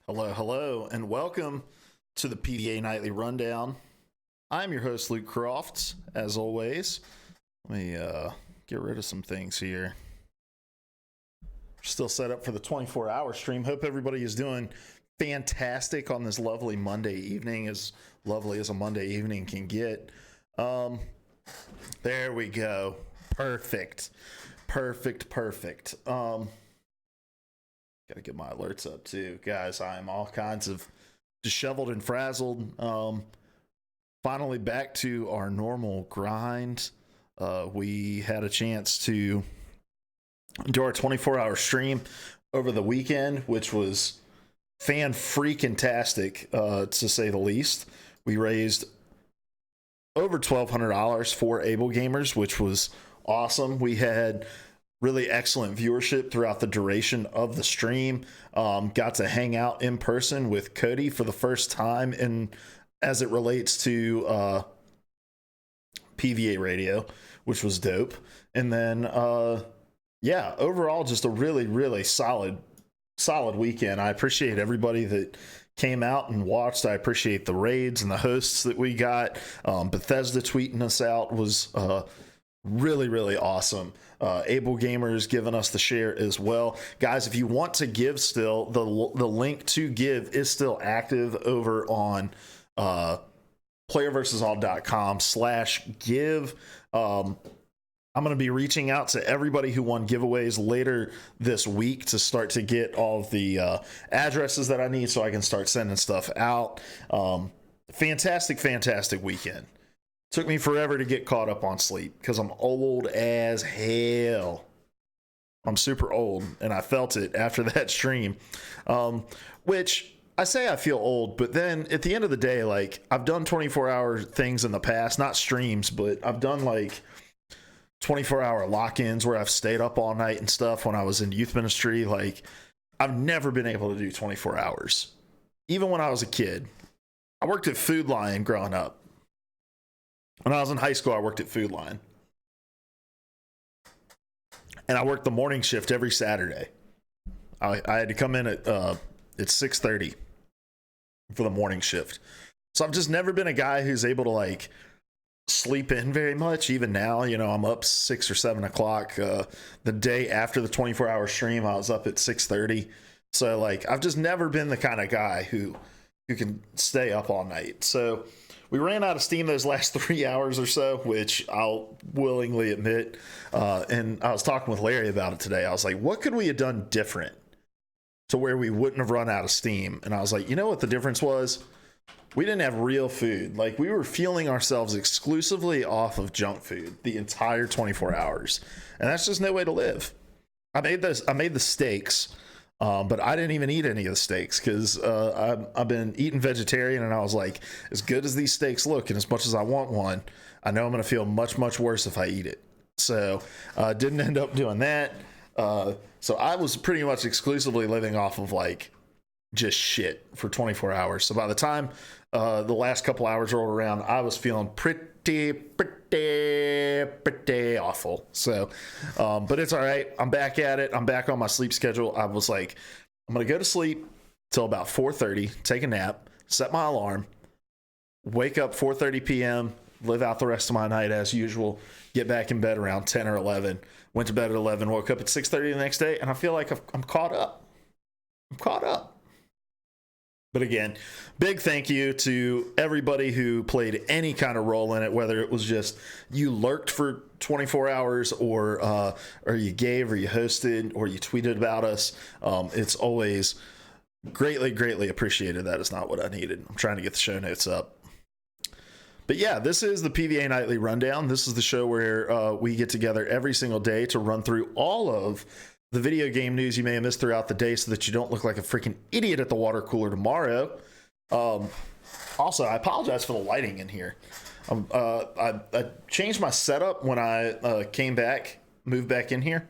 Hello, hello, and welcome to the PVA Nightly Rundown. I'm your host, Luke Crofts, as always. Let me get rid of some things here. Still set up for the 24-hour stream. Hope everybody is doing fantastic on this lovely Monday evening, as lovely as a Monday evening can get. There we go. Perfect. Gotta get my alerts up too. Guys, I'm all kinds of disheveled and frazzled. Finally back to our normal grind. We had a chance to do our 24-hour stream over the weekend, which was fan-freaking-tastic, to say the least. We raised over $1,200 for AbleGamers, which was awesome. We had really excellent viewership throughout the duration of the stream. Got to hang out in person with Cody for the first time, and as it relates to PVA Radio, which was dope. And then overall just a really solid weekend. I appreciate everybody that came out and watched. I appreciate the raids and the hosts that we got. Bethesda tweeting us out was really awesome. AbleGamers giving us the share as well. Guys, if you want to give still, the link to give is still active over on playerversusall.com/give. I'm going to be reaching out to everybody who won giveaways later this week to start to get all of the addresses that I need so I can start sending stuff out. Fantastic weekend. Took me forever to get caught up on sleep because I'm old as hell. I'm super old, and I felt it after that stream. Which I say I feel old, but then at the end of the day, like, I've done 24-hour things in the past, not streams, but I've done like 24-hour lock-ins where I've stayed up all night and stuff when I was in youth ministry. Like, I've never been able to do 24 hours. Even when I was a kid. I worked at Food Lion growing up. When I was in high school, I worked at Food Lion. And I worked the morning shift every Saturday. I had to come in at 6:30 for the morning shift. So I've just never been a guy who's able to, like, sleep in very much. Even now, you know, I'm up 6 or 7 o'clock. The day after the 24-hour stream, I was up at 6:30. So, like, I've just never been the kind of guy who can stay up all night. So we ran out of steam those last 3 hours or so, which I'll willingly admit. And I was talking with Larry about it today. I was like, what could we have done different to where we wouldn't have run out of steam? And I was like, you know what the difference was? We didn't have real food. Like, we were fueling ourselves exclusively off of junk food the entire 24 hours. And that's just no way to live. I made the steaks. But I didn't even eat any of the steaks because I've been eating vegetarian, and I was like, as good as these steaks look and as much as I want one, I know I'm going to feel much worse if I eat it. So didn't end up doing that. So I was pretty much exclusively living off of, like, just shit for 24 hours. So by the time the last couple hours rolled around, I was feeling pretty awful. So, but it's all right. I'm back at it. I'm back on my sleep schedule. I was like, I'm going to go to sleep till about 4:30, take a nap, set my alarm, wake up 4:30 p.m., live out the rest of my night as usual, get back in bed around 10 or 11, went to bed at 11, woke up at 6:30 the next day, and I feel like I'm caught up. But again, big thank you to everybody who played any kind of role in it, whether it was just you lurked for 24 hours or you gave or you hosted or you tweeted about us. It's always greatly appreciated. That is not what I needed. I'm trying to get the show notes up. But yeah, this is the PVA Nightly Rundown. This is the show where we get together every single day to run through all of the video game news you may have missed throughout the day so that you don't look like a freaking idiot at the water cooler tomorrow. Also, I apologize for the lighting in here. I changed my setup when I moved back in here.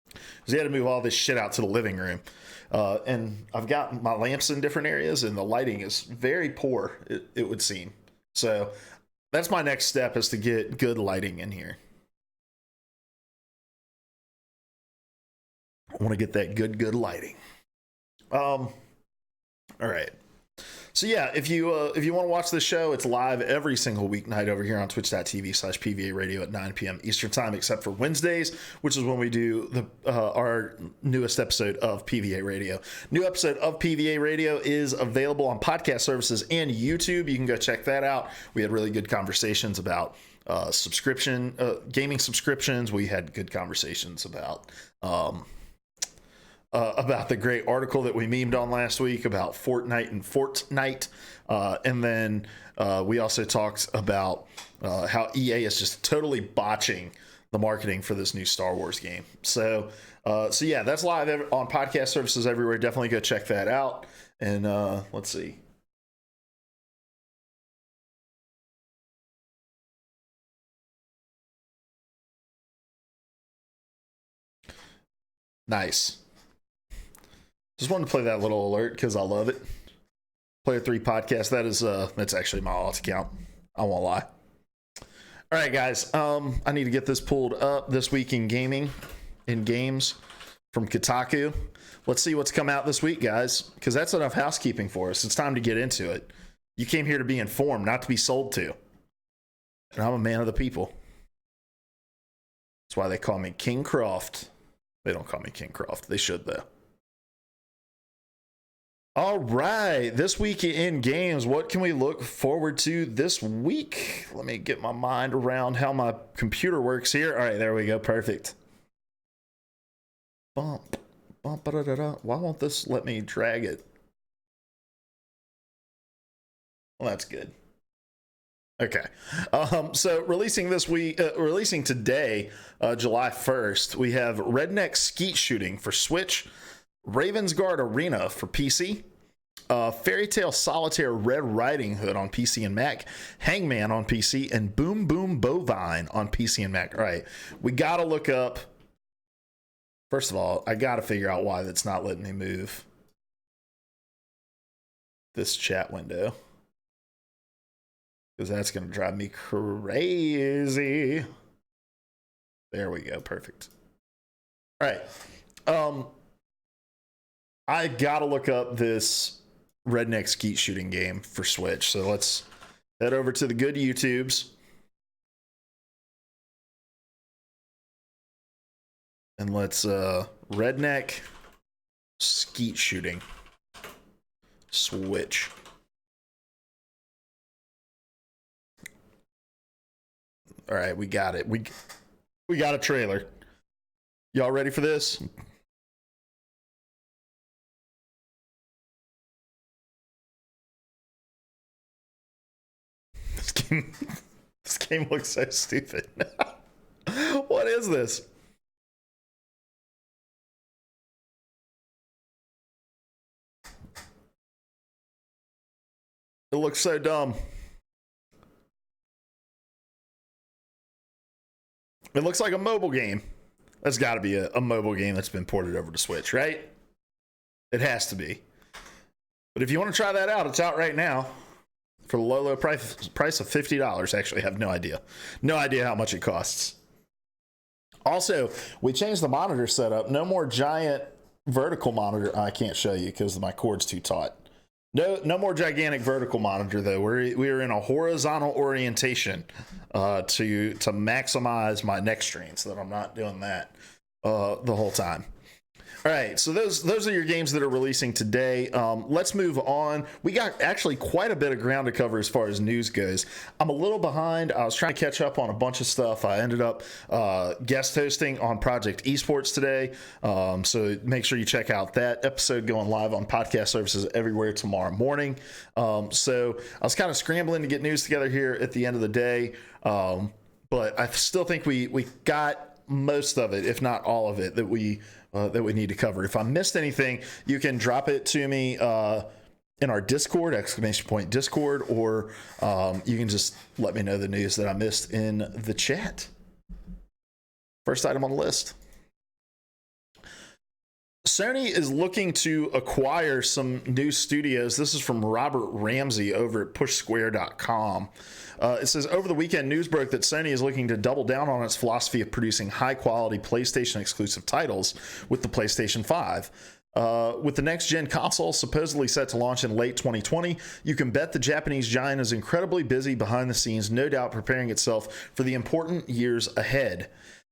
Because I had to move all this shit out to the living room. And I've got my lamps in different areas, and the lighting is very poor, it would seem. So that's my next step, is to get good lighting in here. I want to get that good lighting. All right. So yeah, if you want to watch this show, it's live every single weeknight over here on twitch.tv/PVA Radio at 9 p.m. Eastern time, except for Wednesdays, which is when we do our newest episode of PVA Radio. New episode of PVA Radio is available on podcast services and YouTube. You can go check that out. We had really good conversations about gaming subscriptions. We had good conversations about the great article that we memed on last week about Fortnite and Fortnite. And then we also talked about how EA is just totally botching the marketing for this new Star Wars game. So yeah, that's live on podcast services everywhere. Definitely go check that out. And let's see. Nice. Just wanted to play that little alert because I love it. Player 3 podcast. That's actually my alt account. I won't lie. All right, guys. I need to get this pulled up this week in games from Kotaku. Let's see what's come out this week, guys, because that's enough housekeeping for us. It's time to get into it. You came here to be informed, not to be sold to. And I'm a man of the people. That's why they call me King Croft. They don't call me King Croft. They should, though. All right, this week in games, what can we look forward to this week? Let me get my mind around how my computer works here. All right, there we go. Perfect. Why won't this let me drag it? Well, that's good. Okay. So releasing today, July 1st, we have Redneck Skeet Shooting for Switch, Raven's Guard Arena for PC, Fairy Tale Solitaire Red Riding Hood on PC and Mac, Hangman on PC, and Boom Boom Bovine on PC and Mac. All right, we got to look up. First of all, I got to figure out why that's not letting me move this chat window, because that's going to drive me crazy. There we go. Perfect. All right. I gotta look up this Redneck Skeet Shooting game for Switch. So let's head over to the good YouTubes. And let's Redneck Skeet Shooting Switch. All right, we got it. We got a trailer. Y'all ready for this? This game looks so stupid. What is this? It looks so dumb. It looks like a mobile game. That's got to be a mobile game that's been ported over to Switch, right? It has to be. But if you want to try that out, it's out right now. For the low price of $50. Actually, I have no idea. No idea how much it costs. Also, we changed the monitor setup. No more giant vertical monitor. I can't show you because my cord's too taut. No more gigantic vertical monitor, though. We're in a horizontal orientation to maximize my neck strain so that I'm not doing that the whole time. All right, so those are your games that are releasing today. Let's move on. We got actually quite a bit of ground to cover as far as news goes. I'm a little behind. I was trying to catch up on a bunch of stuff. I ended up guest hosting on Project Esports today, so make sure you check out that episode going live on podcast services everywhere tomorrow morning. So I was kind of scrambling to get news together here at the end of the day, but I still think we got most of it, if not all of it, that we need to cover. If I missed anything, you can drop it to me in our Discord, !Discord, or you can just let me know the news that I missed in the chat. First item on the list. Sony is looking to acquire some new studios. This is from Robert Ramsey over at pushsquare.com. It says, over the weekend, news broke that Sony is looking to double down on its philosophy of producing high-quality PlayStation-exclusive titles with the PlayStation 5. With the next gen console supposedly set to launch in late 2020, you can bet the Japanese giant is incredibly busy behind the scenes, no doubt preparing itself for the important years ahead.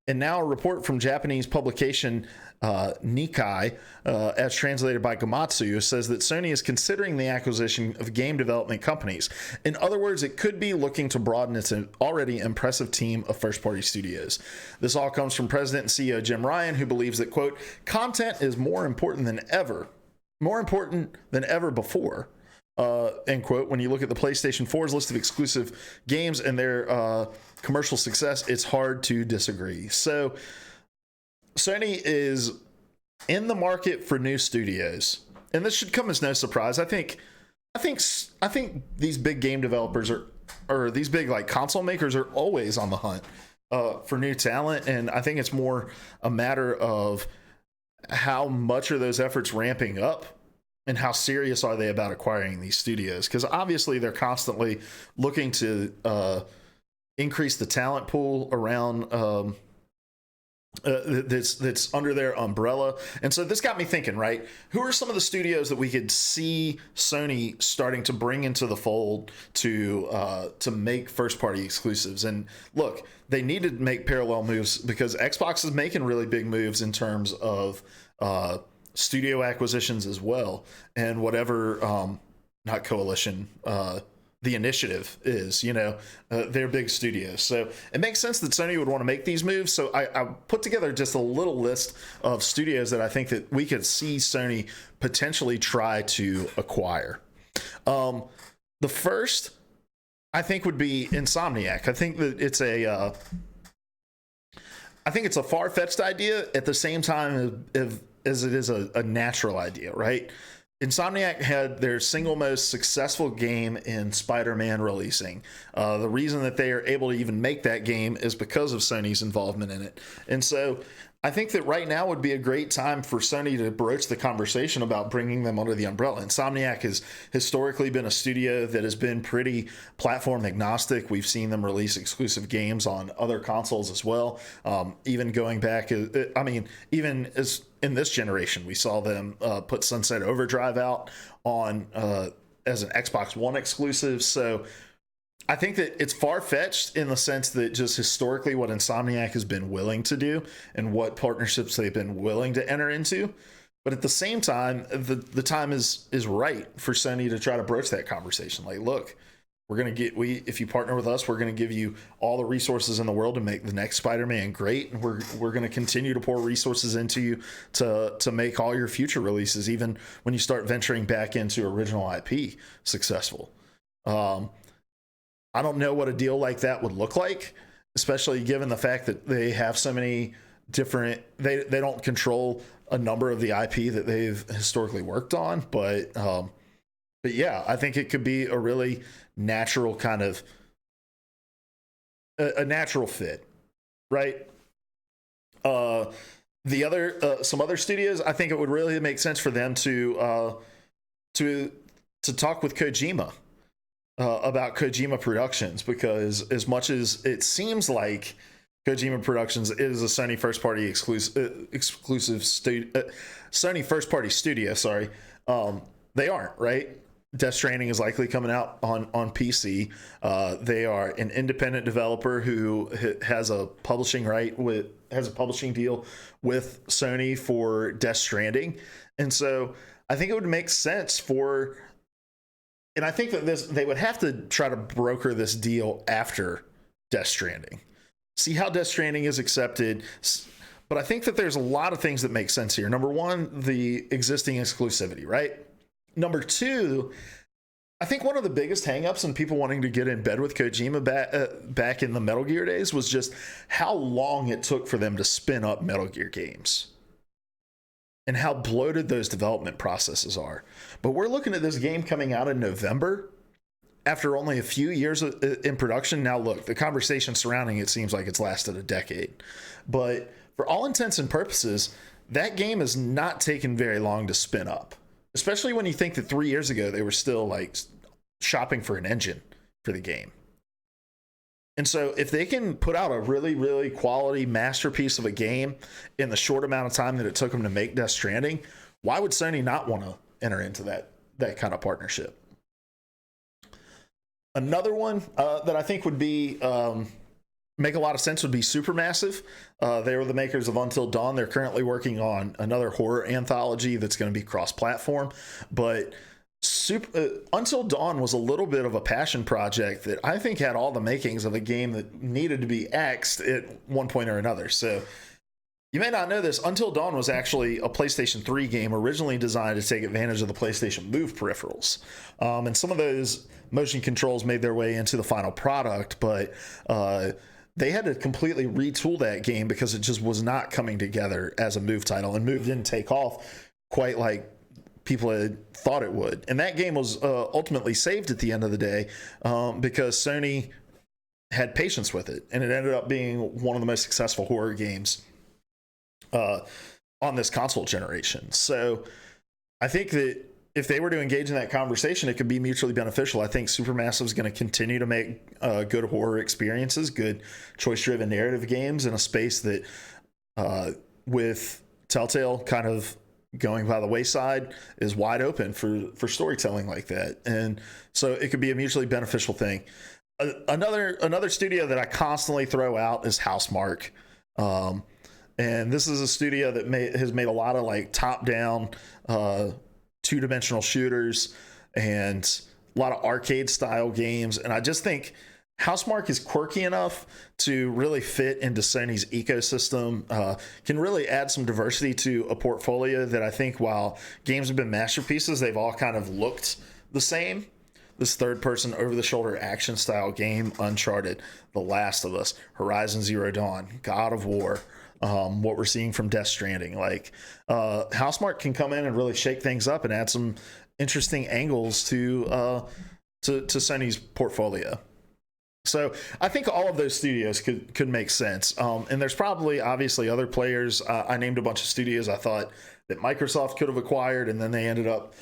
And now a report from Japanese publication Nikkei, as translated by Gamatsu, says that Sony is considering the acquisition of game development companies. In other words, it could be looking to broaden its already impressive team of first-party studios. This all comes from President and CEO Jim Ryan, who believes that, quote, content is more important than ever before. End quote. When you look at the PlayStation 4's list of exclusive games and their commercial success, it's hard to disagree. So Sony is in the market for new studios, and this should come as no surprise. I think these big game developers or these big like console makers are always on the hunt for new talent, and I think it's more a matter of how much are those efforts ramping up and how serious are they about acquiring these studios, because obviously they're constantly looking to increase the talent pool around that's under their umbrella. And so this got me thinking, right? Who are some of the studios that we could see Sony starting to bring into the fold to make first party exclusives? And look, they need to make parallel moves because Xbox is making really big moves in terms of studio acquisitions as well, and whatever not coalition the initiative is, they're big studios. So it makes sense that Sony would want to make these moves. So I put together just a little list of studios that I think that we could see Sony potentially try to acquire. The first, I think, would be Insomniac. I think that it's a far-fetched idea at the same time as it is a natural idea, right? Insomniac had their single most successful game in Spider-Man releasing. The reason that they are able to even make that game is because of Sony's involvement in it. And so I think that right now would be a great time for Sony to broach the conversation about bringing them under the umbrella. Insomniac has historically been a studio that has been pretty platform agnostic. We've seen them release exclusive games on other consoles as well. Even going back, even as in this generation, we saw them put Sunset Overdrive out on as an Xbox One exclusive. So I think that it's far-fetched in the sense that just historically what Insomniac has been willing to do and what partnerships they've been willing to enter into. But at the same time, the time is right for Sony to try to broach that conversation. Like, look, if you partner with us, we're going to give you all the resources in the world to make the next Spider-Man great. And we're going to continue to pour resources into you to make all your future releases, even when you start venturing back into original IP successful. I don't know what a deal like that would look like, especially given the fact that they have so many different, they don't control a number of the IP that they've historically worked on. But yeah, I think it could be a really natural kind of a natural fit, right? The other, some other studios, I think it would really make sense for them to talk with Kojima. About Kojima Productions, because as much as it seems like Kojima Productions is a Sony first party Sony first party studio, they aren't, right? Death Stranding is likely coming out on PC. They are an independent developer who has a publishing deal with Sony for Death Stranding, and so I think it would make sense for. And I think that they would have to try to broker this deal after Death Stranding. See how Death Stranding is accepted. But I think that there's a lot of things that make sense here. Number one, the existing exclusivity, right? Number two, I think one of the biggest hangups and people wanting to get in bed with Kojima back in the Metal Gear days was just how long it took for them to spin up Metal Gear games. And how bloated those development processes are. But we're looking at this game coming out in November after only a few years in production. Now, look, the conversation surrounding it seems like it's lasted a decade. But for all intents and purposes, that game has not taken very long to spin up. Especially when you think that 3 years ago, they were still like shopping for an engine for the game. And so if they can put out a really, really quality masterpiece of a game in the short amount of time that it took them to make Death Stranding, why would Sony not want to enter into that kind of partnership? Another one that I think would be make a lot of sense would be Supermassive. They were the makers of Until Dawn. They're currently working on another horror anthology that's going to be cross-platform. But Until Dawn was a little bit of a passion project that I think had all the makings of a game that needed to be axed at one point or another. So you may not know this, Until Dawn was actually a PlayStation 3 game originally designed to take advantage of the PlayStation Move peripherals. And some of those motion controls made their way into the final product, but they had to completely retool that game because it just was not coming together as a Move title, and Move didn't take off quite like people had thought it would. And that game was ultimately saved at the end of the day because Sony had patience with it, and it ended up being one of the most successful horror games on this console generation. So I think that if they were to engage in that conversation, it could be mutually beneficial. I think Supermassive is going to continue to make good horror experiences, good choice-driven narrative games in a space that, with Telltale kind of going by the wayside, is wide open for storytelling like that. And so it could be a mutually beneficial thing. Another studio that I constantly throw out is Housemarque. And this is a studio that has made a lot of like top-down two-dimensional shooters and a lot of arcade-style games. And I just think Housemarque is quirky enough to really fit into Sony's ecosystem, can really add some diversity to a portfolio that I think, while games have been masterpieces, they've all kind of looked the same. This third-person, over-the-shoulder action-style game, Uncharted, The Last of Us, Horizon Zero Dawn, God of War, what we're seeing from Death Stranding. Like, Housemarque can come in and really shake things up and add some interesting angles to Sony's portfolio. So I think all of those studios could make sense. And there's probably obviously other players. I named a bunch of studios I thought that Microsoft could have acquired, and then they ended up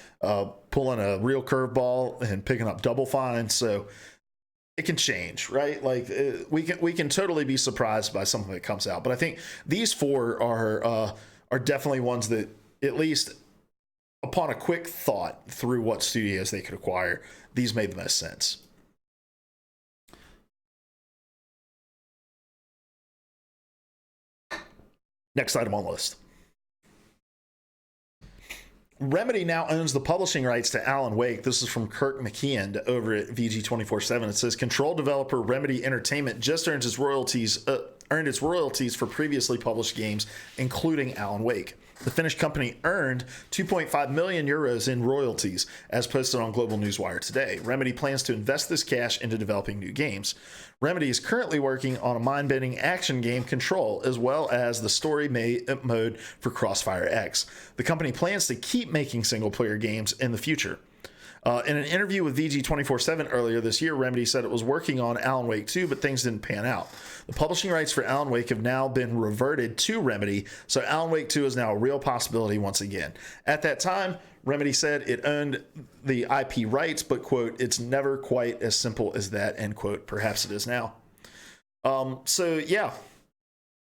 pulling a real curveball and picking up Double Fine. So it can change, right? Like we can totally be surprised by something that comes out. But I think these four are definitely ones that, at least upon a quick thought through what studios they could acquire, these made the most sense. Next item on the list. Remedy now owns the publishing rights to Alan Wake. This is from Kirk McKeon over at VG247. It says, Control developer Remedy Entertainment just earned its royalties for previously published games, including Alan Wake. The Finnish company earned 2.5 million euros in royalties, as posted on Global Newswire today. Remedy plans to invest this cash into developing new games. Remedy is currently working on a mind-bending action game, Control, as well as the story mode for Crossfire X. The company plans to keep making single-player games in the future. In an interview with VG247 earlier this year, Remedy said it was working on Alan Wake 2, but things didn't pan out. The publishing rights for Alan Wake have now been reverted to Remedy, so Alan Wake 2 is now a real possibility once again. At that time, Remedy said it owned the IP rights, but, quote, it's never quite as simple as that, end quote. Perhaps it is now. So, yeah.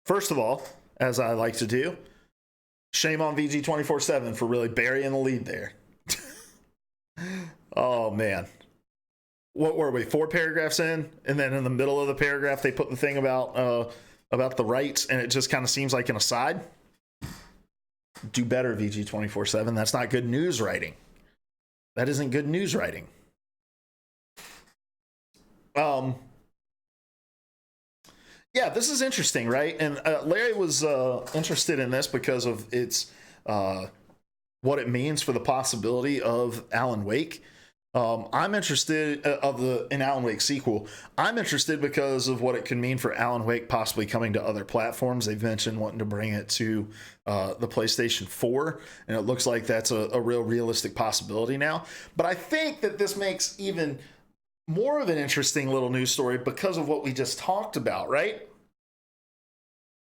First of all, as I like to do, shame on VG247 for really burying the lead there. Oh, man. What were we, 4 paragraphs in? And then in the middle of the paragraph, they put the thing about the rights, and it just kind of seems like an aside. Do better, VG247. That's not good news writing. That isn't good news writing. Yeah, this is interesting, right? And Larry was interested in this because of its what it means for the possibility of Alan Wake. I'm interested in Alan Wake sequel. I'm interested because of what it could mean for Alan Wake possibly coming to other platforms. They've mentioned wanting to bring it to the PlayStation 4, and it looks like that's a real realistic possibility now. But I think that this makes even more of an interesting little news story because of what we just talked about, right?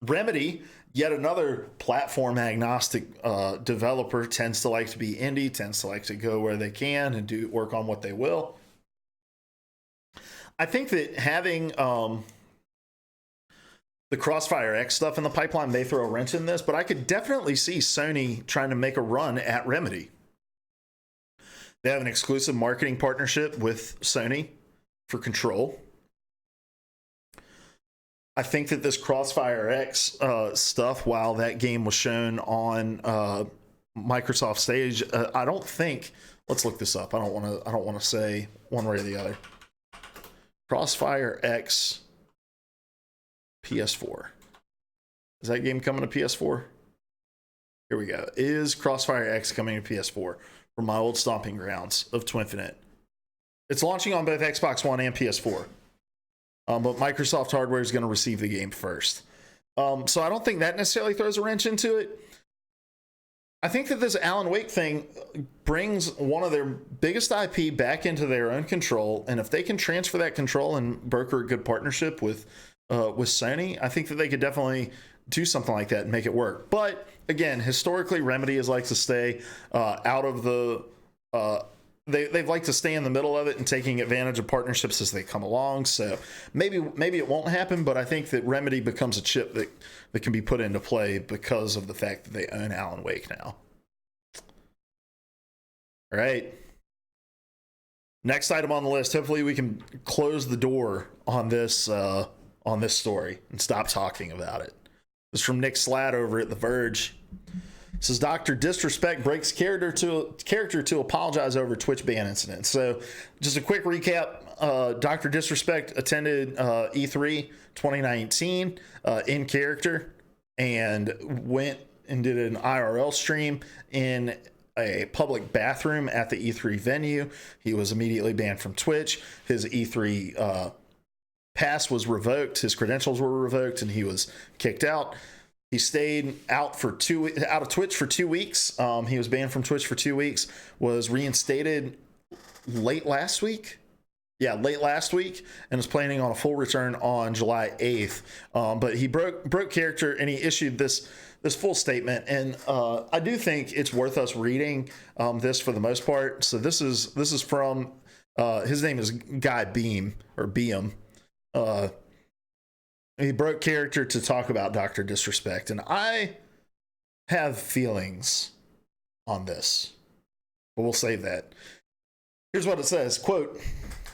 Remedy, yet another platform agnostic developer, tends to like to be indie, tends to like to go where they can and do work on what they will. I think that having the Crossfire X stuff in the pipeline may throw a wrench in this, but I could definitely see Sony trying to make a run at Remedy. They have an exclusive marketing partnership with Sony for Control. I think that this Crossfire X stuff, while that game was shown on Microsoft stage, I don't think. Let's look this up. I don't want to say one way or the other. Crossfire X PS4. Is that game coming to PS4? Here we go. Is Crossfire X coming to PS4 from my old stomping grounds of Twinfinite? It's launching on both Xbox One and PS4. But Microsoft hardware is going to receive the game first. So I don't think that necessarily throws a wrench into it. I think that this Alan Wake thing brings one of their biggest IP back into their own control, and if they can transfer that control and broker a good partnership with Sony, I think that they could definitely do something like that and make it work. But again, historically, Remedy has liked to stay out of the. They've liked to stay in the middle of it and taking advantage of partnerships as they come along. So maybe it won't happen, but I think that Remedy becomes a chip that can be put into play because of the fact that they own Alan Wake now. All right. Next item on the list. Hopefully we can close the door on this story and stop talking about it. This is from Nick Slatt over at The Verge. It says DrDisrespect breaks character to apologize over Twitch ban incident. So just a quick recap. DrDisrespect attended E3 2019 in character and went and did an IRL stream in a public bathroom at the E3 venue. He was immediately banned from Twitch. His E3 pass was revoked. His credentials were revoked, and he was kicked out. He stayed out of Twitch for 2 weeks. He was banned from Twitch for 2 weeks. Was reinstated late last week, and is planning on a full return on July 8th. But he broke character, and he issued this full statement. And I do think it's worth us reading this for the most part. So this is from his name is Guy Beam or Beam. He broke character to talk about DrDisrespect, and I have feelings on this, but we'll save that. Here's what it says, quote,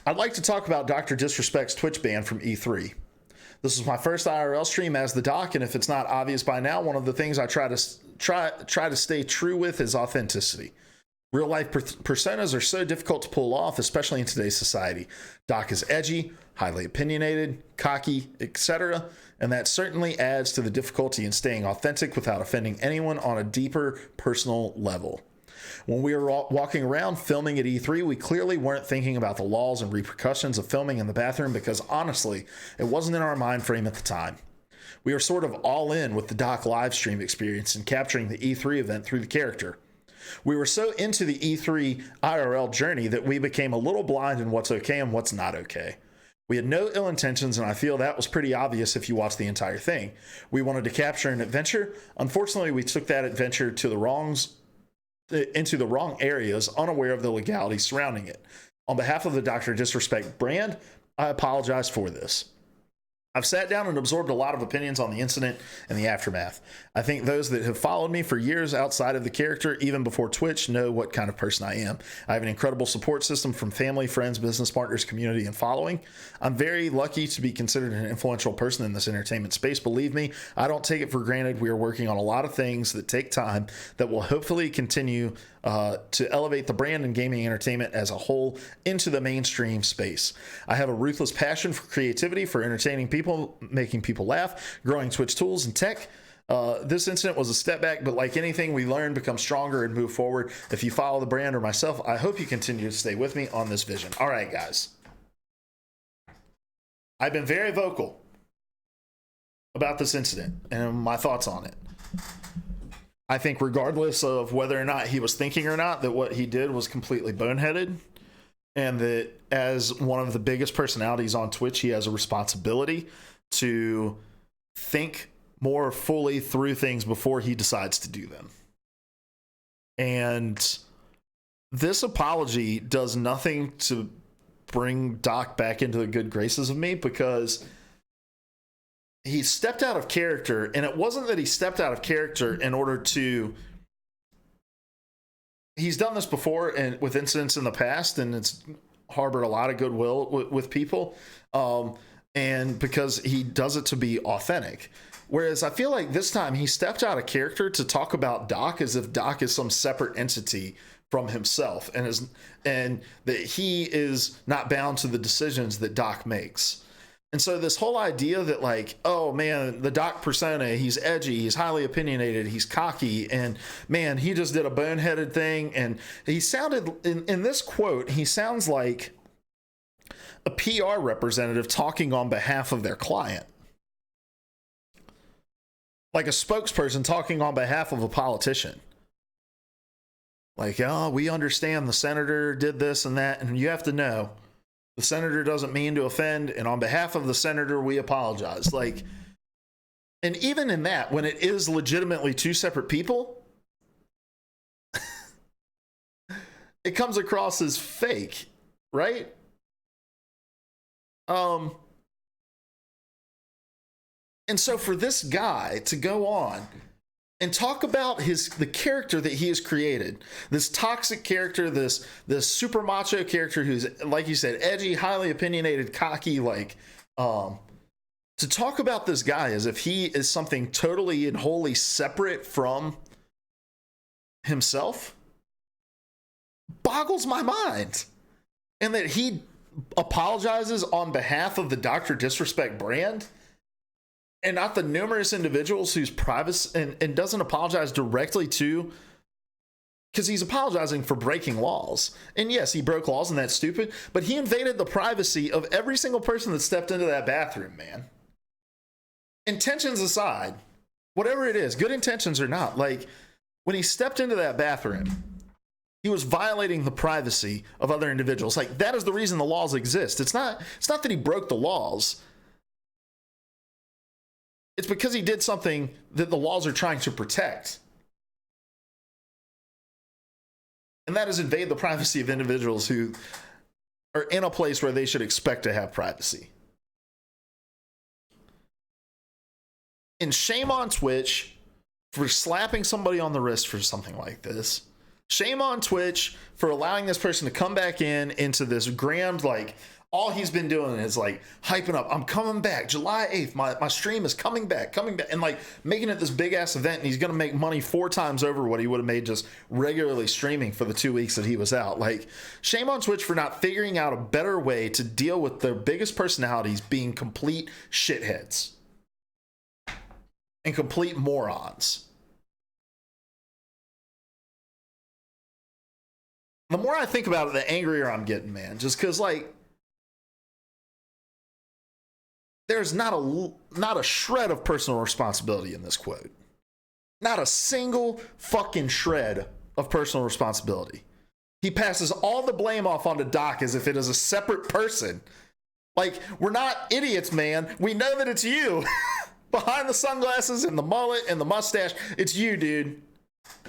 "I'd like to talk about DrDisrespect's Twitch ban from E3. This is my first IRL stream as the doc, and if it's not obvious by now, one of the things I try to stay true with is authenticity. Real life personas are so difficult to pull off, especially in today's society. Doc is edgy, highly opinionated, cocky, etc., and that certainly adds to the difficulty in staying authentic without offending anyone on a deeper personal level. When we were walking around filming at E3, we clearly weren't thinking about the laws and repercussions of filming in the bathroom because honestly, it wasn't in our mind frame at the time. We were sort of all in with the Doc live stream experience and capturing the E3 event through the character. We were so into the E3 IRL journey that we became a little blind in what's okay and what's not okay. We had no ill intentions, and I feel that was pretty obvious if you watch the entire thing. We wanted to capture an adventure. Unfortunately, we took that adventure into the wrong areas, unaware of the legalities surrounding it. On behalf of the DrDisrespect brand, I apologize for this. I've sat down and absorbed a lot of opinions on the incident and the aftermath. I think those that have followed me for years outside of the character, even before Twitch, know what kind of person I am. I have an incredible support system from family, friends, business partners, community, and following. I'm very lucky to be considered an influential person in this entertainment space. Believe me, I don't take it for granted. We are working on a lot of things that take time that will hopefully continue to elevate the brand and gaming entertainment as a whole into the mainstream space. I have a ruthless passion for creativity, for entertaining people, making people laugh, growing Twitch tools and tech. This incident was a step back, but like anything, we learn, become stronger, and move forward. If you follow the brand or myself, I hope you continue to stay with me on this vision. All right, guys. I've been very vocal about this incident and my thoughts on it. I think regardless of whether or not he was thinking or not, that what he did was completely boneheaded, and that as one of the biggest personalities on Twitch, he has a responsibility to think more fully through things before he decides to do them. And this apology does nothing to bring Doc back into the good graces of me, because he stepped out of character, and it wasn't that he stepped out of character in order to. He's done this before and with incidents in the past, and it's harbored a lot of goodwill with people, and because he does it to be authentic. Whereas I feel like this time he stepped out of character to talk about Doc as if Doc is some separate entity from himself, and that he is not bound to the decisions that Doc makes. And so this whole idea that like, oh man, the Doc persona, he's edgy, he's highly opinionated, he's cocky, and man, he just did a boneheaded thing. And he sounded, in this quote, he sounds like a PR representative talking on behalf of their client. Like a spokesperson talking on behalf of a politician. Like, oh, we understand the senator did this and that, and you have to know, the senator doesn't mean to offend, and on behalf of the senator, we apologize. Like, and even in that, when it is legitimately two separate people, it comes across as fake, right? And so for this guy to go on and talk about the character that he has created, this toxic character, this super macho character who's, like you said, edgy, highly opinionated, cocky, like, to talk about this guy as if he is something totally and wholly separate from himself boggles my mind. And that he apologizes on behalf of the DrDisrespect brand and not the numerous individuals whose privacy, and doesn't apologize directly to, because he's apologizing for breaking laws. And yes, he broke laws and that's stupid, but he invaded the privacy of every single person that stepped into that bathroom, man. Intentions aside, whatever it is, good intentions or not, like when he stepped into that bathroom, he was violating the privacy of other individuals. Like, that is the reason the laws exist. It's not that he broke the laws. It's because he did something that the laws are trying to protect. And that is invade the privacy of individuals who are in a place where they should expect to have privacy. And shame on Twitch for slapping somebody on the wrist for something like this. Shame on Twitch for allowing this person to come back into this grand, like, all he's been doing is like hyping up, I'm coming back July 8th, my stream is coming back, and like making it this big ass event, and he's gonna make money 4 times over what he would have made just regularly streaming for the 2 weeks that he was out. Like, shame on Twitch for not figuring out a better way to deal with their biggest personalities being complete shitheads and complete morons. The more I think about it, the angrier I'm getting, man. Just because, like, there's not a shred of personal responsibility in this quote. Not a single fucking shred of personal responsibility. He passes all the blame off onto Doc as if it is a separate person. Like, we're not idiots, man. We know that it's you. Behind the sunglasses and the mullet and the mustache, it's you, dude.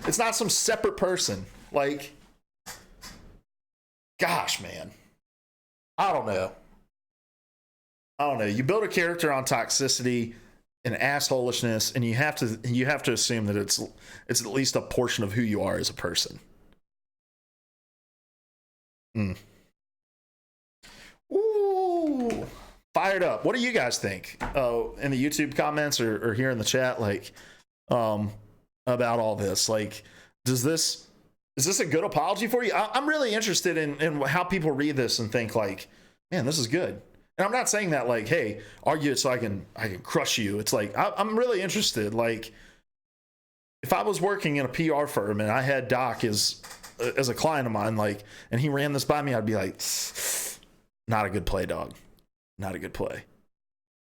It's not some separate person. Like, gosh, man. I don't know. You build a character on toxicity and assholishness, and you have to assume that it's at least a portion of who you are as a person. Ooh, fired up. What do you guys think? In the YouTube comments or here in the chat, like, about all this? Like, is this a good apology for you? I'm really interested in how people read this and think like, man, this is good. And I'm not saying that like, hey, argue it so I can crush you. It's like, I'm really interested. Like, if I was working in a PR firm and I had Doc as a client of mine, like, and he ran this by me, I'd be like, not a good play, dog. Not a good play.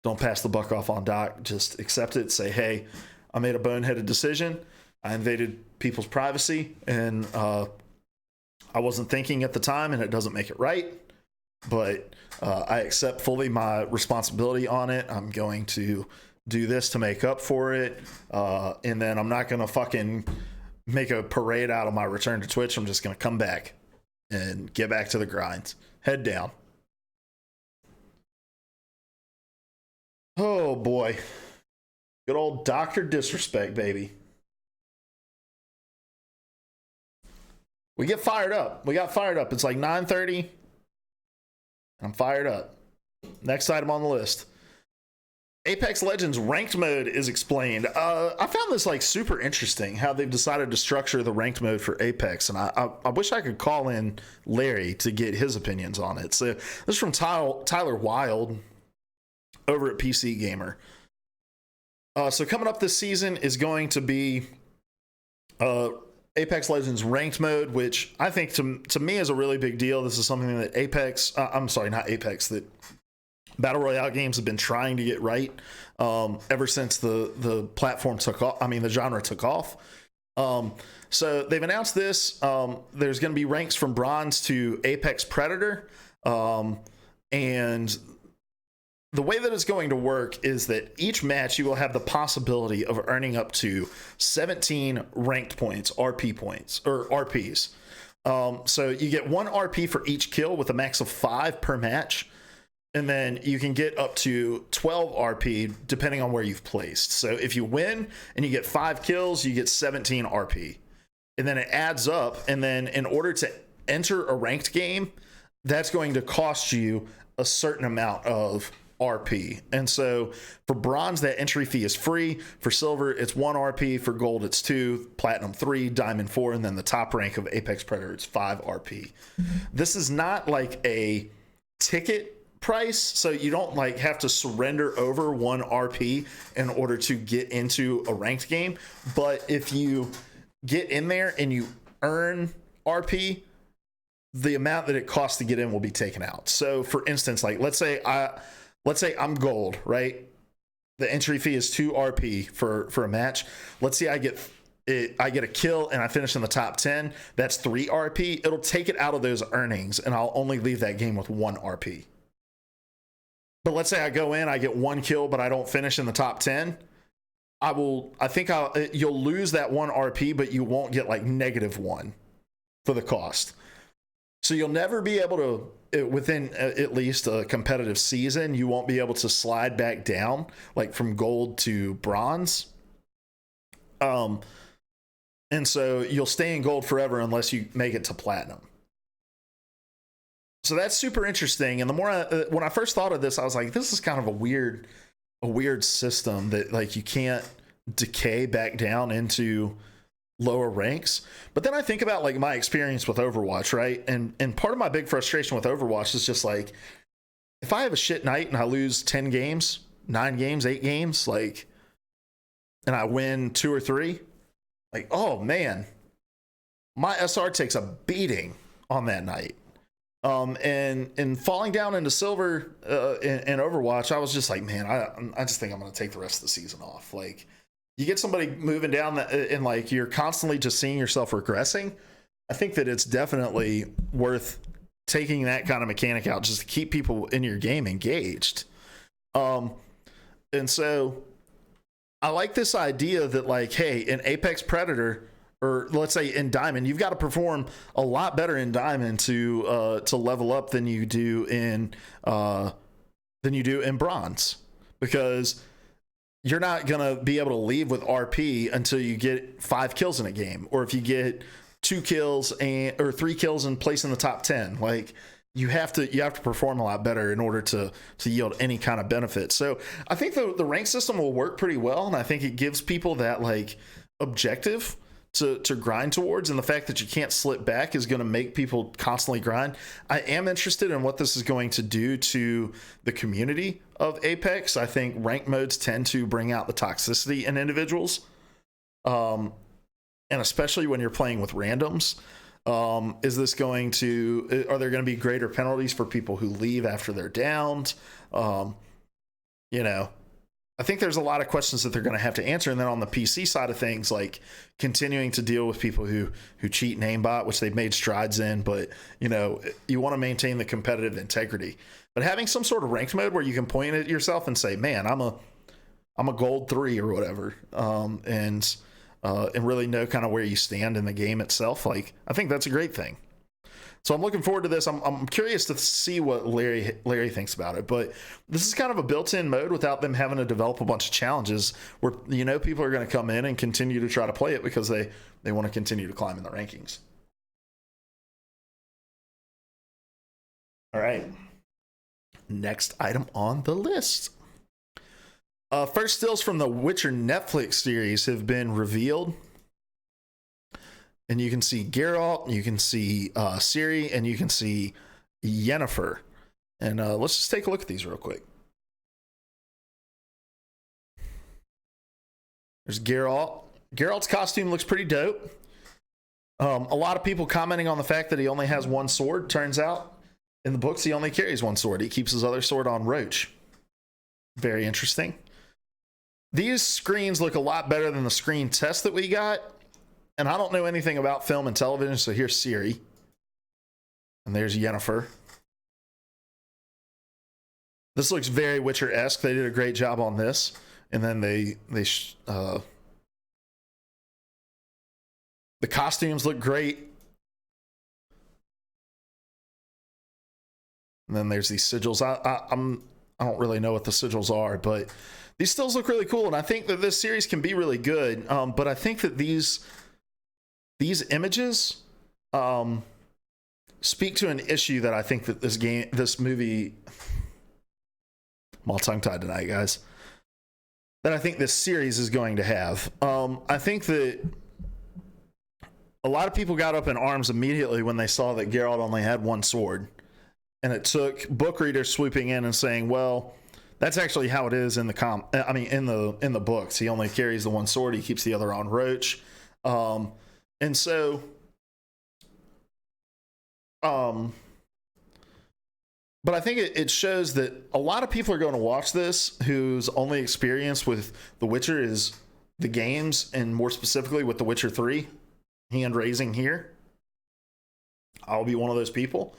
Don't pass the buck off on Doc. Just accept it. Say, hey, I made a boneheaded decision. I invaded people's privacy, and I wasn't thinking at the time, and it doesn't make it right. But I accept fully my responsibility on it. I'm going to do this to make up for it. And then I'm not going to fucking make a parade out of my return to Twitch. I'm just going to come back and get back to the grind. Head down. Oh, boy. Good old Dr. Disrespect, baby. We get fired up. We got fired up. It's like 9:30. I'm fired up. Next item on the list. Apex Legends ranked mode is explained. I found this like super interesting how they've decided to structure the ranked mode for Apex, and I wish I could call in Larry to get his opinions on it. So this is from Tyler Wilde over at PC Gamer. So coming up this season is going to be Apex Legends ranked mode, which I think to me is a really big deal. This is something that that Battle Royale games have been trying to get right ever since the platform took off. I mean, the genre took off. So they've announced this. There's going to be ranks from Bronze to Apex Predator. And the way that it's going to work is that each match you will have the possibility of earning up to 17 ranked points, RP points, or RPs. So you get 1 RP for each kill with a max of 5 per match. And then you can get up to 12 RP depending on where you've placed. So if you win and you get 5 kills, you get 17 RP. And then it adds up. And then in order to enter a ranked game, that's going to cost you a certain amount of RP. And so for Bronze, that entry fee is free. For Silver, it's 1 RP. For Gold, it's 2. Platinum, 3. Diamond, 4. And then the top rank of Apex Predator, it's 5 RP. This is not like a ticket price, so you don't like have to surrender over 1 RP in order to get into a ranked game. But if you get in there and you earn RP, the amount that it costs to get in will be taken out. So for instance, like let's say I'm gold, right? The entry fee is 2 RP for a match. Let's say I get a kill and I finish in the top 10. That's 3 RP. It'll take it out of those earnings and I'll only leave that game with 1 RP. But let's say I go in, I get 1 kill, but I don't finish in the top 10. You'll lose that 1 RP, but you won't get like -1 for the cost. So you'll never be able to, within at least a competitive season, you won't be able to slide back down like from gold to bronze. And so you'll stay in gold forever unless you make it to platinum. So that's super interesting. And the more when I first thought of this, I was like, this is kind of a weird system that like you can't decay back down into lower ranks. But then I think about like my experience with Overwatch, right? And part of my big frustration with Overwatch is just like, if I have a shit night and I lose 10 games, 9 games, 8 games, like, and I win 2 or 3, like, oh man, my SR takes a beating on that night. And falling down into silver in Overwatch, I was just like, man, I just think I'm going to take the rest of the season off. Like, you get somebody moving down and like you're constantly just seeing yourself regressing. I think that it's definitely worth taking that kind of mechanic out just to keep people in your game engaged. And so I like this idea that like, hey, in Apex Predator, or let's say in Diamond, you've got to perform a lot better in Diamond to level up than you do in Bronze, because you're not gonna be able to leave with RP until you get 5 kills in a game, or if you get 2 kills or 3 kills and place in the top 10. Like you have to perform a lot better in order to yield any kind of benefit. So I think the rank system will work pretty well, and I think it gives people that like objective to grind towards, and the fact that you can't slip back is going to make people constantly grind. I am interested in what this is going to do to the community of Apex. I think ranked modes tend to bring out the toxicity in individuals, and especially when you're playing with randoms. Are there going to be greater penalties for people who leave after they're downed? I think there's a lot of questions that they're going to have to answer. And then on the PC side of things, like continuing to deal with people who cheat and aimbot, which they've made strides in, but you want to maintain the competitive integrity. But having some sort of ranked mode where you can point at yourself and say, man, I'm a gold 3 or whatever, and really know kind of where you stand in the game itself. Like, I think that's a great thing. So I'm looking forward to this. I'm curious to see what Larry thinks about it. But this is kind of a built-in mode without them having to develop a bunch of challenges where, people are going to come in and continue to try to play it because they want to continue to climb in the rankings. All right. Next item on the list. First stills from the Witcher Netflix series have been revealed. And you can see Geralt, you can see Ciri, and you can see Yennefer. And let's just take a look at these real quick. There's Geralt. Geralt's costume looks pretty dope. A lot of people commenting on the fact that he only has one sword. Turns out, in the books, he only carries one sword. He keeps his other sword on Roach. Very interesting. These screens look a lot better than the screen test that we got. And I don't know anything about film and television, so here's Ciri. And there's Yennefer. This looks very Witcher-esque. They did a great job on this. And then the costumes look great. And then there's these sigils. I don't really know what the sigils are, but these stills look really cool. And I think that this series can be really good. But I think that these images speak to an issue that I think that this movie, I'm all tongue-tied tonight, guys, that I think this series is going to have. I think that a lot of people got up in arms immediately when they saw that Geralt only had one sword. And it took book readers swooping in and saying, well, that's actually how it is in the books. He only carries the one sword. He keeps the other on Roach. And so, but I think it shows that a lot of people are going to watch this whose only experience with The Witcher is the games, and more specifically with The Witcher 3, hand raising here. I'll be one of those people.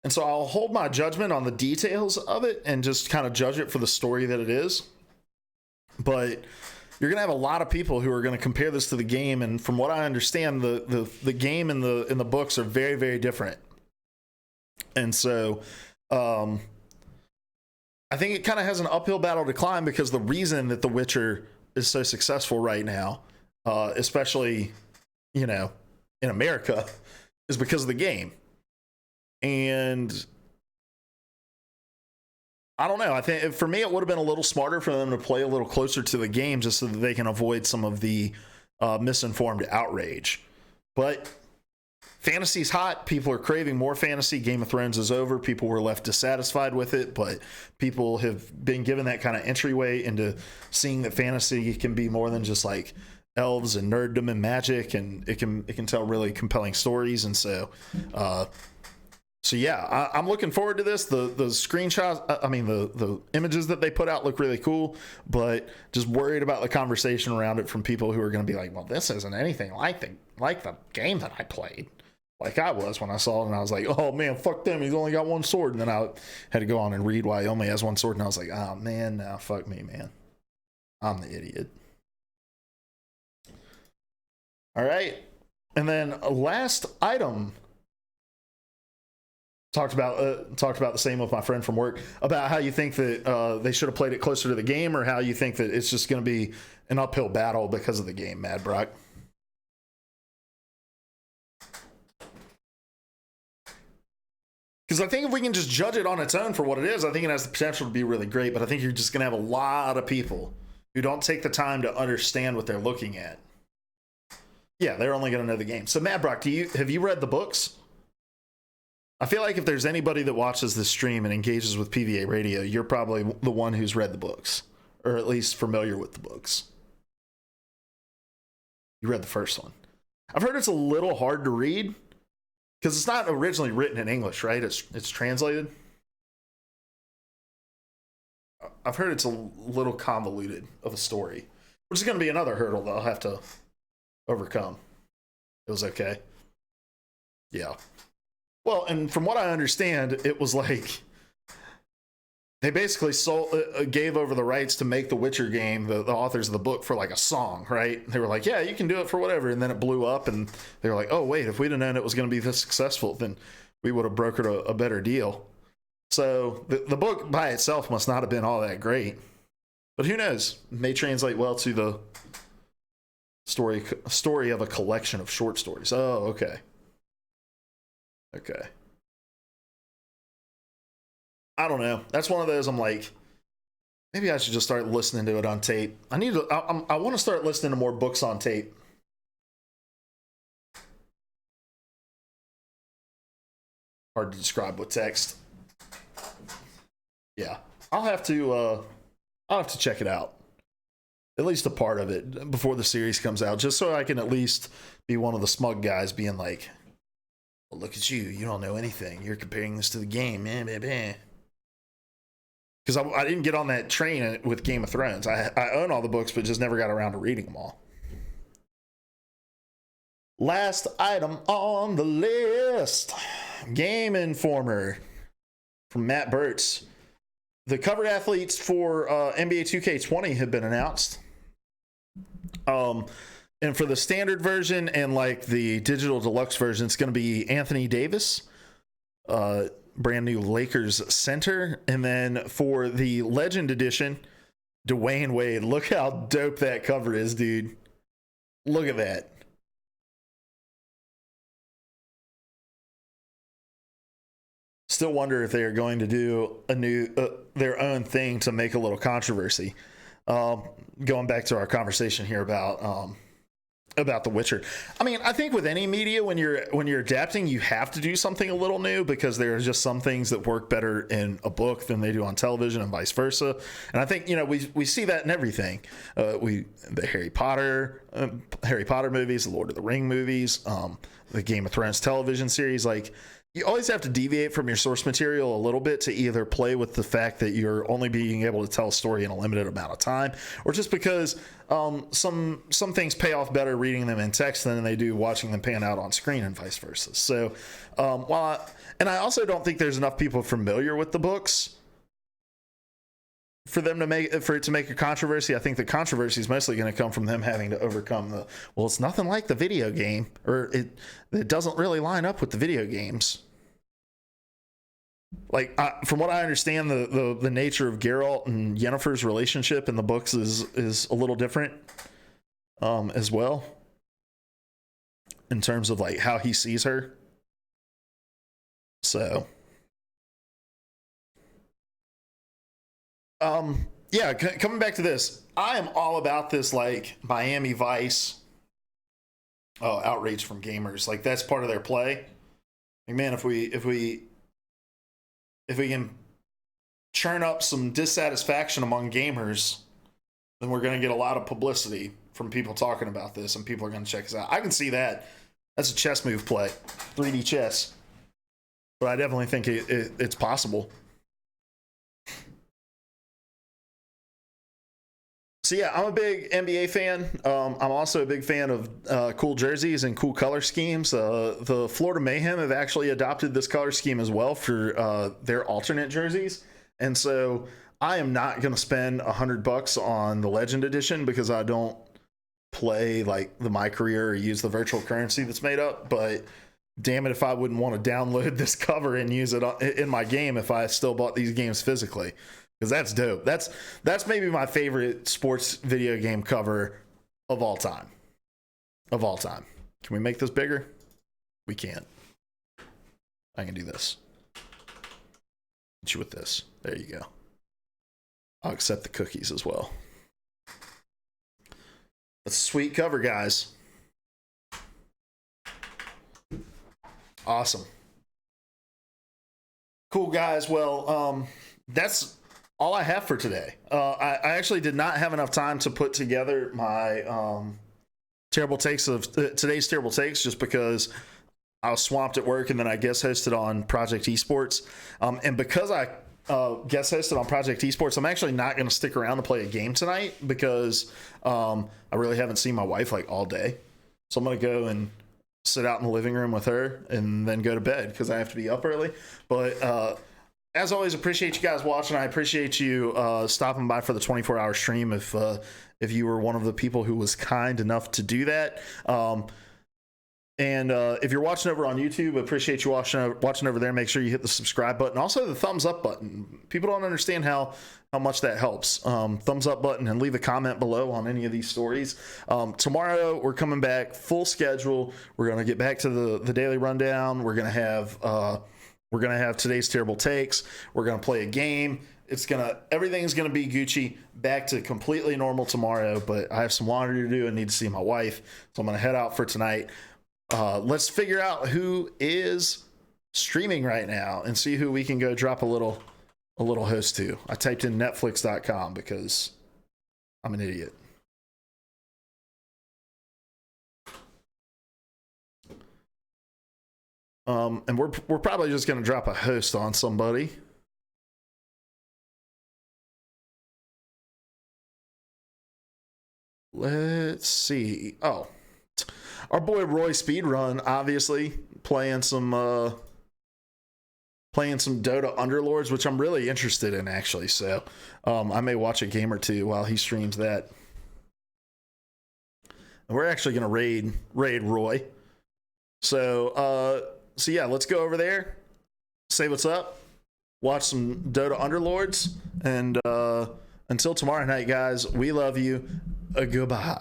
And so I'll hold my judgment on the details of it and just kind of judge it for the story that it is. But you're going to have a lot of people who are going to compare this to the game. And from what I understand, the game and the books are very, very different. And so I think it kind of has an uphill battle to climb, because the reason that The Witcher is so successful right now, especially, in America, is because of the game. And I don't know. I think for me, it would have been a little smarter for them to play a little closer to the game, just so that they can avoid some of the misinformed outrage. But fantasy's hot. People are craving more fantasy. Game of Thrones is over. People were left dissatisfied with it, but people have been given that kind of entryway into seeing that fantasy can be more than just like elves and nerddom and magic, and it can tell really compelling stories. And so yeah, I'm looking forward to this. The screenshots, the images that they put out look really cool, but just worried about the conversation around it from people who are going to be like, well, this isn't anything like the game that I played. Like I was when I saw it, and I was like, oh man, fuck them. He's only got one sword. And then I had to go on and read why he only has one sword. And I was like, oh man, no, fuck me, man. I'm the idiot. All right. And then last item. Talked about the same with my friend from work about how you think that they should have played it closer to the game, or how you think that it's just going to be an uphill battle because of the game, Mad Brock. Because I think if we can just judge it on its own for what it is, I think it has the potential to be really great. But I think you're just going to have a lot of people who don't take the time to understand what they're looking at. Yeah, they're only going to know the game. So Mad Brock, have you read the books? I feel like if there's anybody that watches this stream and engages with PVA Radio, you're probably the one who's read the books, or at least familiar with the books. You read the first one. I've heard it's a little hard to read because it's not originally written in English, right? It's translated. I've heard it's a little convoluted of a story, which is going to be another hurdle that I'll have to overcome. It was okay. Yeah. Well, and from what I understand, it was like they basically gave over the rights to make the Witcher game, the authors of the book, for like a song, right? They were like, yeah, you can do it for whatever. And then it blew up, and they were like, oh, wait, if we'd have known it was going to be this successful, then we would have brokered a better deal. So the book by itself must not have been all that great, but who knows? It may translate well to the story of a collection of short stories. Oh, okay. Okay. I don't know. That's one of those I'm like, maybe I should just start listening to it on tape. I want to start listening to more books on tape. Hard to describe with text. Yeah. I'll have to check it out. At least a part of it before the series comes out, just so I can at least be one of the smug guys being like, well, look at you. You don't know anything. You're comparing this to the game. Because I didn't get on that train with Game of Thrones. I own all the books, but just never got around to reading them all. Last item on the list. Game Informer from Matt Burtz. The cover athletes for NBA 2K20 have been announced. And for the standard version and like the digital deluxe version, it's going to be Anthony Davis, brand new Lakers center. And then for the Legend Edition, Dwayne Wade. Look how dope that cover is, dude. Look at that. Still wonder if they are going to do a new their own thing to make a little controversy. Going back to our conversation here about The Witcher. I mean, I think with any media, when you're adapting, you have to do something a little new because there are just some things that work better in a book than they do on television and vice versa. And I think, you know, we see that in everything. The Harry Potter movies, the Lord of the Ring movies, the Game of Thrones television series, like, you always have to deviate from your source material a little bit to either play with the fact that you're only being able to tell a story in a limited amount of time, or just because some things pay off better reading them in text than they do watching them pan out on screen and vice versa. So I also don't think there's enough people familiar with the books for it to make a controversy. I think the controversy is mostly going to come from them having to overcome it's nothing like the video game, or it doesn't really line up with the video games. Like, from what I understand, the nature of Geralt and Yennefer's relationship in the books is a little different, as well, in terms of like how he sees her. So coming back to this, I am all about this, like, Miami Vice outrage from gamers. Like, that's part of their play. Like, man, if we can churn up some dissatisfaction among gamers, then we're going to get a lot of publicity from people talking about this, and people are going to check us out. I can see that. That's a chess move play, 3D chess. But I definitely think it's possible. So yeah, I'm a big NBA fan. I'm also a big fan of cool jerseys and cool color schemes. The Florida Mayhem have actually adopted this color scheme as well for their alternate jerseys. And so I am not going to spend $100 on the Legend Edition because I don't play like the My Career or use the virtual currency that's made up. But damn it if I wouldn't want to download this cover and use it in my game if I still bought these games physically. Because that's dope. That's maybe my favorite sports video game cover of all time. Of all time. Can we make this bigger? We can't. I can do this. Hit you with this. There you go. I'll accept the cookies as well. That's a sweet cover, guys. Awesome. Cool, guys. Well, that's all I have for today. I actually did not have enough time to put together my terrible takes of today's terrible takes, just because I was swamped at work, and then I guest hosted on Project Esports. And because I guest hosted on Project Esports, I'm actually not going to stick around to play a game tonight because I really haven't seen my wife like all day. So I'm going to go and sit out in the living room with her and then go to bed because I have to be up early. But as always, appreciate you guys watching. I appreciate you stopping by for the 24-hour stream if you were one of the people who was kind enough to do that. And if you're watching over on YouTube, I appreciate you watching over there. Make sure you hit the subscribe button. Also, the thumbs up button. People don't understand how much that helps. Thumbs up button, and leave a comment below on any of these stories. Tomorrow, we're coming back full schedule. We're going to get back to the daily rundown. We're going to have today's terrible takes. We're going to play a game. Everything's going to be Gucci, back to completely normal tomorrow. But I have some laundry to do and need to see my wife. So I'm going to head out for tonight. Let's figure out who is streaming right now and see who we can go drop a little host to. I typed in netflix.com because I'm an idiot. And we're probably just going to drop a host on somebody. Let's see. Oh, our boy Roy Speedrun, obviously playing some Dota Underlords, which I'm really interested in, actually. So I may watch a game or two while he streams that. And we're actually going to raid Roy. So yeah, let's go over there, say what's up, watch some Dota Underlords, and until tomorrow night, guys, we love you. Goodbye.